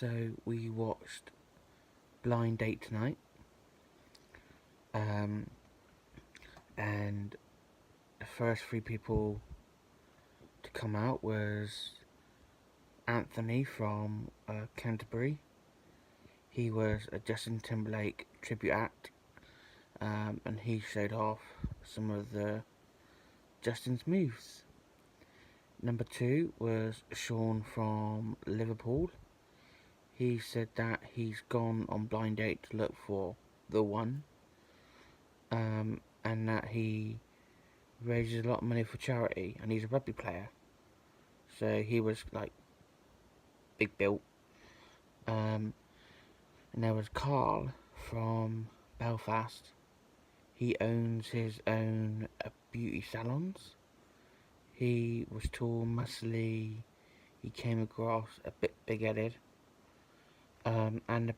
So we watched Blind Date tonight, and the first three people to come out was Anthony from Canterbury. He was a Justin Timberlake tribute act, and he showed off some of the Justin's moves. Number 2 was Sean from Liverpool. He said that he's gone on blind date to look for the one, and that he raises a lot of money for charity, and he's a rugby player, so he was like big built. And there was Carl from Belfast. He owns his own beauty salons. He was tall, muscly. He came across a bit big-headed. And the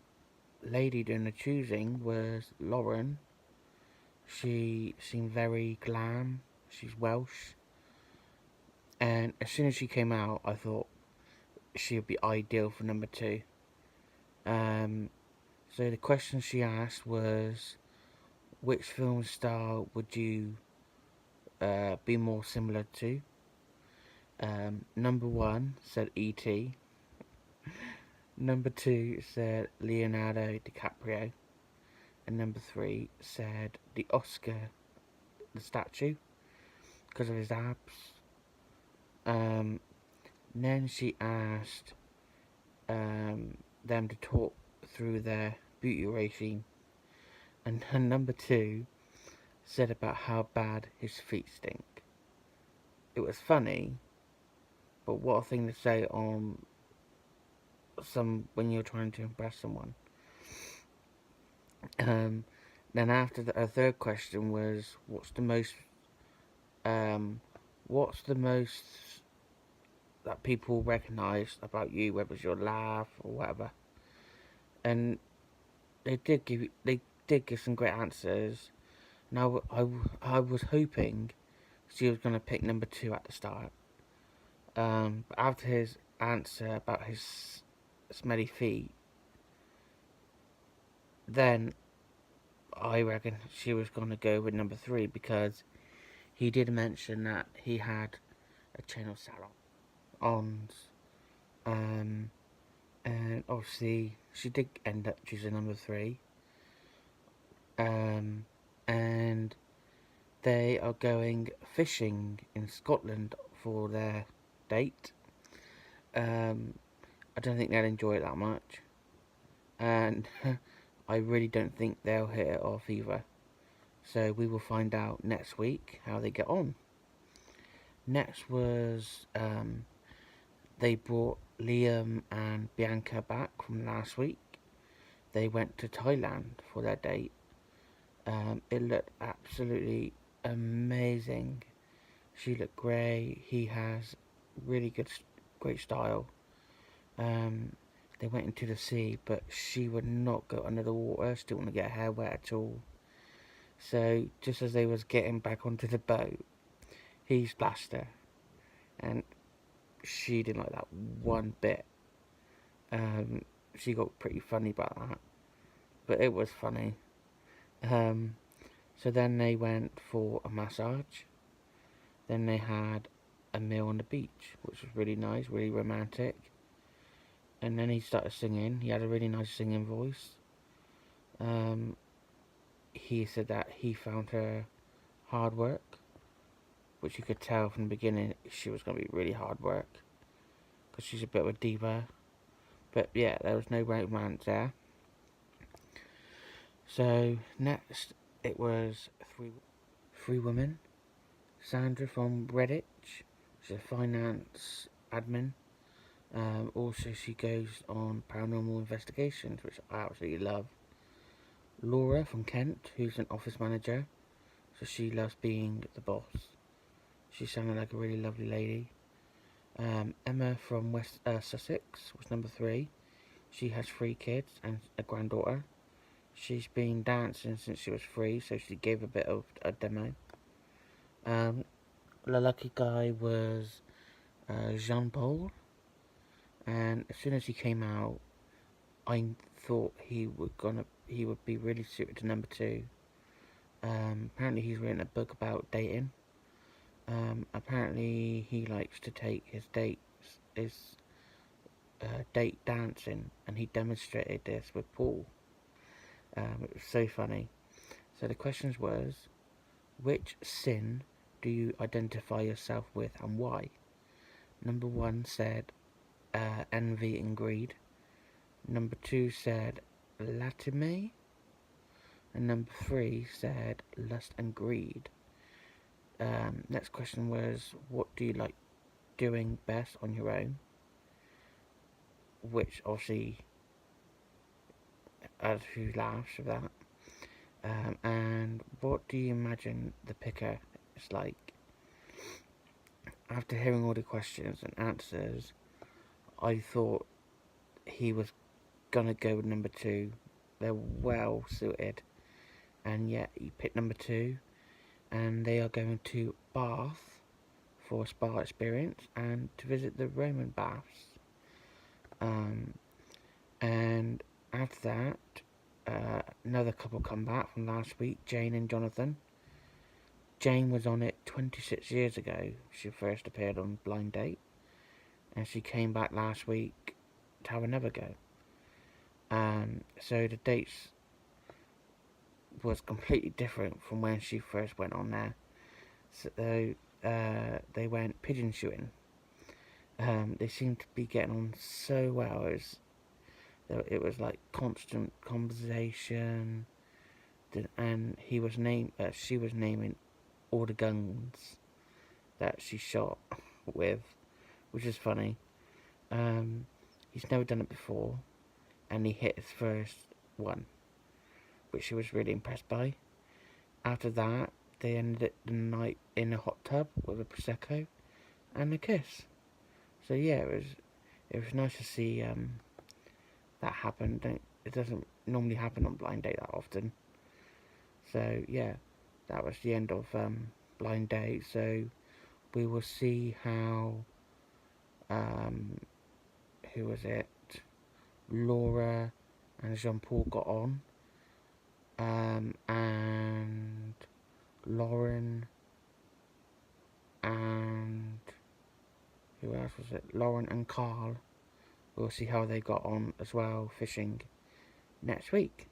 lady doing the choosing was Lauren. She seemed very glam. She's Welsh. And as soon as she came out, I thought she would be ideal for number 2. So the question she asked was, which film star would you be more similar to? Number 1 said E.T. Number 2 said Leonardo DiCaprio. And number 3 said the Oscar, the statue, because of his abs. Then she asked them to talk through their beauty regime. And number 2 said about how bad his feet stink. It was funny, but what a thing to say on when you're trying to impress someone. Then after a third question was, what's the most that people recognise about you, whether it's your laugh or whatever. And they did give some great answers. Now I was hoping she was going to pick number 2 at the start. But after his answer about his smelly feet, then I reckon she was going to go with number 3, because he did mention that he had a chain of salons. And obviously she did end up choosing number 3. And they are going fishing in Scotland for their date. I don't think they'll enjoy it that much, and I really don't think they'll hit it off either. So we will find out next week how they get on. Next was they brought Liam and Bianca back from last week. They went to Thailand for their date. It looked absolutely amazing. She looked great. He has really great style. They went into the sea, but she would not go under the water. She didn't want to get her hair wet at all. So just as they was getting back onto the boat, he splashed her, and she didn't like that one bit. She got pretty funny about that, but it was funny. So then they went for a massage. Then they had a meal on the beach, which was really nice, really romantic. And then he started singing. He had a really nice singing voice. He said that he found her hard work, which you could tell from the beginning she was going to be really hard work, because she's a bit of a diva. But yeah, there was no romance there. So next it was three women. Sandra from Redditch, she's a finance admin. Also, she goes on paranormal investigations, which I absolutely love. Laura from Kent, who's an office manager, so she loves being the boss. She sounded like a really lovely lady. Emma from West Sussex was number 3. She has 3 kids and a granddaughter. She's been dancing since she was 3, so she gave a bit of a demo. The lucky guy was Jean-Paul, and as soon as he came out, I thought he would be really suited to number two. Apparently he's written a book about dating. Apparently he likes to take his date dancing, and he demonstrated this with Paul. It was so funny. So the questions was, which sin do you identify yourself with and why? Number one said envy and greed. Number two said latime. And number three said lust and greed. Next question was, what do you like doing best on your own? Which obviously, as who laughs with that. And what do you imagine the picker is like? After hearing all the questions and answers, I thought he was gonna go with number two. They're well suited, and yet he picked number two, and they are going to Bath for a spa experience and to visit the Roman baths. And after that, another couple come back from last week, Jane and Jonathan. Jane was on it 26 years ago. She first appeared on Blind Date, and she came back last week to have another go. So the dates was completely different from when she first went on there. So they went pigeon shooting. They seemed to be getting on so well. It was like constant conversation, and she was naming all the guns that she shot with, which is funny. He's never done it before, and he hit his first one, which she was really impressed by. After that, they ended the night in a hot tub with a prosecco and a kiss. So yeah, it was nice to see that happen. It doesn't normally happen on Blind Date that often. So yeah, that was the end of Blind Date. So we will see how who was it? Laura and Jean Paul got on, and Lauren and who else was it? Lauren and Carl. We'll see how they got on as well fishing next week.